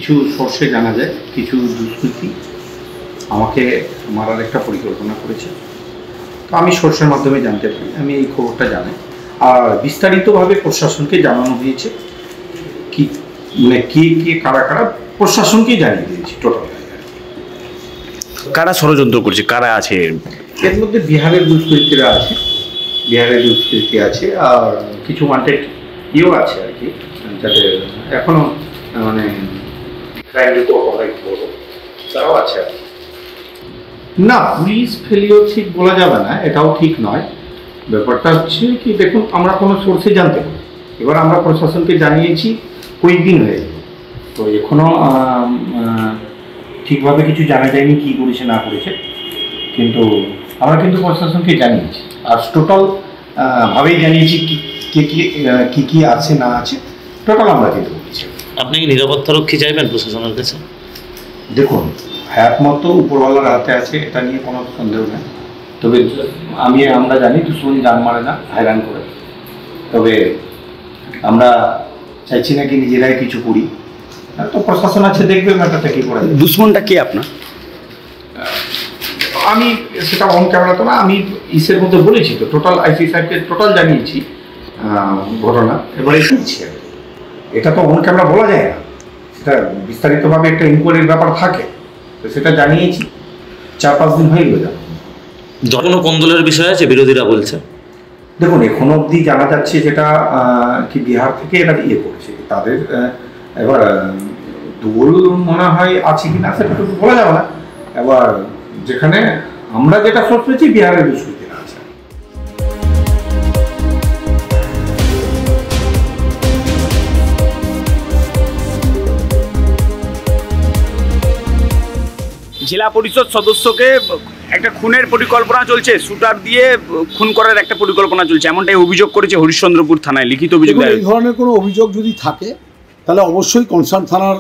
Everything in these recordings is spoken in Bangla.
কিছু সোর্সে জানা যায় কিছু দুষ্কৃতী আমাকে মারার একটা পরিকল্পনা করেছে। তো আমি সোর্সের মাধ্যমে জানতে পারি, আমি এই খবরটা জানাই। আর বিস্তারিতভাবে প্রশাসনকে জানানো হয়েছে, কি মানে কে কে কারা কারা প্রশাসনকেই জানিয়ে দিয়েছি টোটাল। কারা ষড়যন্ত্র করছে, কারা আছে এর মধ্যে? বিহারের দুষ্কৃতীরা আছে, বিহারের দুষ্কৃতী আছে, আর কিছু ওয়ান্টেড ইয়েও আছে আর কি, যাদের এখনো মানে ক্রাইম রিপোর্ট অনেক বড়, তারাও আছে আর কি। না, পুলিশ ফেলিও ঠিক বলা যাবে না, এটাও ঠিক নয়। ব্যাপারটা হচ্ছে কি, দেখুন আমরা কোনো সোর্সে জানতে পারি, এবার আমরা প্রশাসনকে জানিয়েছি কয়েকদিন হয়ে গেল, তো এখনও ঠিকভাবে কিছু জানা যায়নি কী করেছে না করেছে, কিন্তু আমরা কিন্তু প্রশাসনকে জানিয়েছি। আর টোটাল ভাবেই জানিয়েছি কী কী আছে না আছে, টোটাল আমরা কিন্তু বলছি। আপনি কি নিরাপত্তারক্ষী চাইবেন প্রশাসনের কাছে? দেখুন, একমাত্র উপরওয়ালার হাতে আছে, এটা নিয়ে কোনো সন্দেহ নেই। তবে আমরা জানি দুশ্মন জান মারে না, হয়রান করে। তবে আমরা চাইছি না কি নিজেরাই কিছু করি, তো প্রশাসন আছে, দেখবে ম্যাটারটা কী করে। দুশ্মনটা কে আপনার? আমি সেটা অন ক্যামেরা তো না, আমি ইসের মধ্যে বলেছি তো, টোটাল আইসি সাহেবকে টোটাল জানিয়েছি ঘটনা। এবারে শুনছি আর কি, এটা তো অন ক্যামেরা বলা যায় না, সেটা বিস্তারিতভাবে একটা ইনকোয়ারির ব্যাপার থাকে, তো সেটা জানিয়েছি। 4-5 দিন হয়ে গেল। যখন কোন্দলের বিষয় আছে বিরোধীরা বলছে। দেখুন, এখনো অবধি জানা যাচ্ছে যেটা কি বিহার থেকে এরা ইয়ে করছে তাদের। এবার দোল মনে হয় আছে কি না সেটা তো বলা যাবে না। এবার যেখানে আমরা যেটা সোর্স পেয়েছি, বিহারের দুষ্কৃতীরা আছে। জেলা পরিষদ সদস্যকে একটা খুনের পরিকল্পনা চলছে, শুটার দিয়ে খুন করার একটা পরিকল্পনা চলছে, এমনটাই অভিযোগ করেছে হরিশ্চন্দ্রপুর থানায়, লিখিত অভিযোগ। এই ধরনের কোনো অভিযোগ যদি থাকে তাহলে অবশ্যই কনসার্ন থানার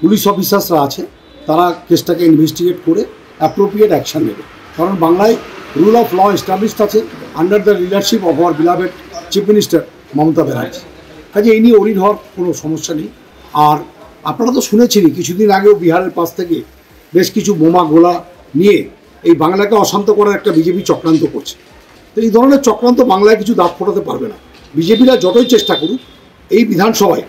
পুলিশ অফিসার্সরা আছে, তারা কেসটাকে ইনভেস্টিগেট করে অ্যাপ্রোপ্রিয়েট অ্যাকশন নেবে। কারণ বাংলায় রুল অফ ল এস্টাবলিশড আছে under the leadership of our beloved chief minister Mamata Banerjee. কাজে এই নিয়ে অরিড হওয়ার কোনো সমস্যা নেই। আর আপনারা তো শুনেছেনই, কিছুদিন আগেও বিহারের পাশ থেকে বেশ কিছু বোমা গোলা নিয়ে এই বাংলাকে অশান্ত করার একটা বিজেপি চক্রান্ত করছে। তো এই ধরনের চক্রান্ত বাংলায় কিছু দাঁত ফোটাতে পারবে না। বিজেপিরা যতই চেষ্টা করুক, এই বিধানসভায়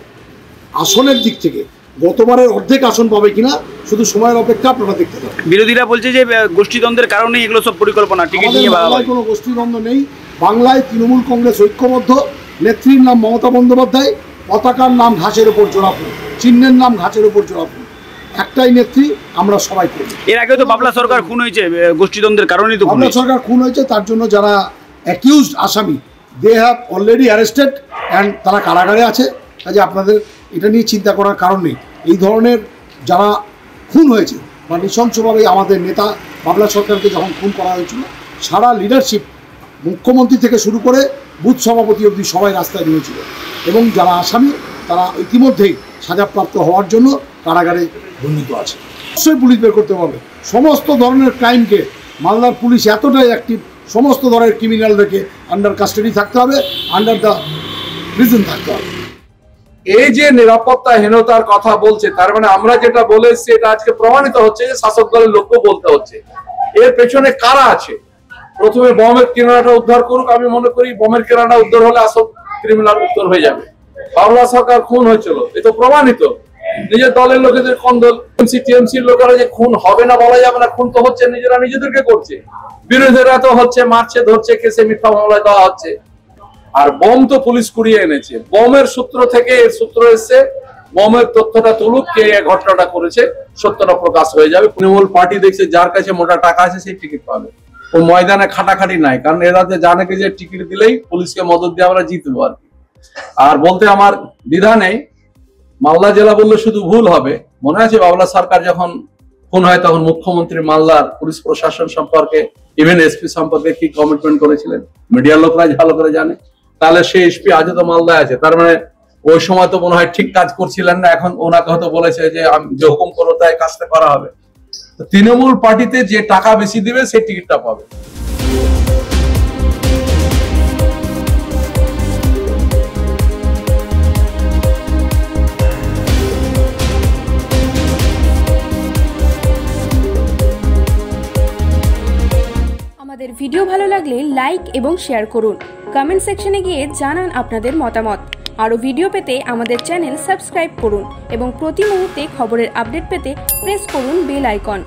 আসনের দিক থেকে গতবারের অর্ধেক আসন পাবে কিনা শুধু সময়ের অপেক্ষা, আপনারা দেখতে পাবেন। বিরোধীরা বলছে যে গোষ্ঠীদ্বন্দ্বের কারণেই এগুলো সব পরিকল্পনা, টিকিট নিয়ে বাংলায় কোনো গোষ্ঠীদ্বন্দ্ব নেই। বাংলায় তৃণমূল কংগ্রেস ঐক্যবদ্ধ, নেত্রীর নাম মমতা বন্দ্যোপাধ্যায়, পতাকার নাম ঘাসের ওপর জোড়াফুল, চিহ্নের নাম ঘাসের ওপর জোড়াফুল, একটাই নেত্রী, আমরা সবাই করি। এর আগেও তো বাবলা সরকার খুন হয়েছে, গোষ্ঠীদ্বন্দ্বের কারণেই তো বাবলা সরকার খুন হয়েছে। তার জন্য যারা অ্যাকিউজড আসামি, they have already arrested and তারা কারাগারে আছে। কাজে আপনাদের এটা নিয়ে চিন্তা করার কারণ নেই। এই ধরনের যারা খুন হয়েছে বা নৃশংসভাবে আমাদের নেতা বাবলা সরকারকে যখন খুন করা হয়েছিল, সারা লিডারশিপ মুখ্যমন্ত্রী থেকে শুরু করে বুথ সভাপতি অবধি সবাই রাস্তায় নেমেছিল, এবং যারা আসামি তারা ইতিমধ্যেই সাজাপ্রাপ্ত হওয়ার জন্য কারাগারে বন্দিত আছে। অবশ্যই পুলিশ বের করতে পারবে সমস্ত ধরনের ক্রাইমকে। মালদার পুলিশ এতটাই অ্যাক্টিভ, সমস্ত ধরনের ক্রিমিনালদেরকে আন্ডার কাস্টাডি থাকতে হবে, আন্ডার দ্য প্রিজন থাকতে হবে। এই যে নিরাপত্তাহীনতার কথা বলছে, তার মানে আমরা যেটা বলেছি এটা আজকে প্রমাণিত হচ্ছে যে শাসক দলের লোকও বলতে হচ্ছে। এর পেছনে কারা আছে? প্রথমে বোমের কেনাটা উদ্ধার করুক। আমি মনে করি বোমের কেনাটা উদ্ধার হলে আসল ক্রিমিনাল উত্তর হয়ে যাবে। বাবলা সরকার খুন হয়েছিল, এ তো প্রমাণিত। নিজের দলের লোকেদের কন্দল, টিএমসির লোকেরা যে খুন হবে না বলা যাবে না, খুন তো হচ্ছে, নিজেরা নিজেদেরকে করছে। বিরোধীরা তো হচ্ছে, মারছে, ধরছে, কেসে মিথ্যা মামলায় দেওয়া হচ্ছে। আর বোম তো পুলিশ কুড়িয়ে এনেছে। বোমের সূত্র থেকে এর সূত্র এসছে, বোমের তথ্যটা তুলুক, কে এই ঘটনাটা করেছে, সত্যটা প্রকাশ হয়ে যাবে। তৃণমূল পার্টি দেখছে যার কাছে মোটা টাকা আছে সেই টিকিট পাবে। ও ময়দানে খাটাখাটি নাই, কারণ এরা জানে কি যে টিকিট দিলেই পুলিশকে মদত দিয়ে আমরা জিতবো আর কি। আর বলতে আমার দ্বিধা নেই, মালদা জেলা বললে শুধু ভুল হবে। মনে আছে বাবলা সরকার যখন খুন হয় তখন মুখ্যমন্ত্রী মালদার পুলিশ প্রশাসন সম্পর্কে, ইভেন এসপি সম্পর্কে কি কমিটমেন্ট করেছিলেন, মিডিয়ার লোকরা ভালো করে জানে। তাহলে সেই এসপি আজও তো মালদায় আছে, তার মানে ওই সময় তো মনে হয় ঠিক কাজ করছিলেন না। এখন ওনাকে হয়তো বলেছে যে আমি যে হুকুম করো তাই কাজটা করা হবে। তৃণমূল পার্টিতে যে টাকা বেশি দিবে সেই টিকিটটা পাবে। আমাদের ভিডিও ভালো লাগলে লাইক এবং শেয়ার করুন। কমেন্ট সেকশনে গিয়ে জানান আপনাদের মতামত। আরও ভিডিও পেতে আমাদের চ্যানেল সাবস্ক্রাইব করুন এবং প্রতি মুহূর্তে খবরের আপডেট পেতে প্রেস করুন বেল আইকন।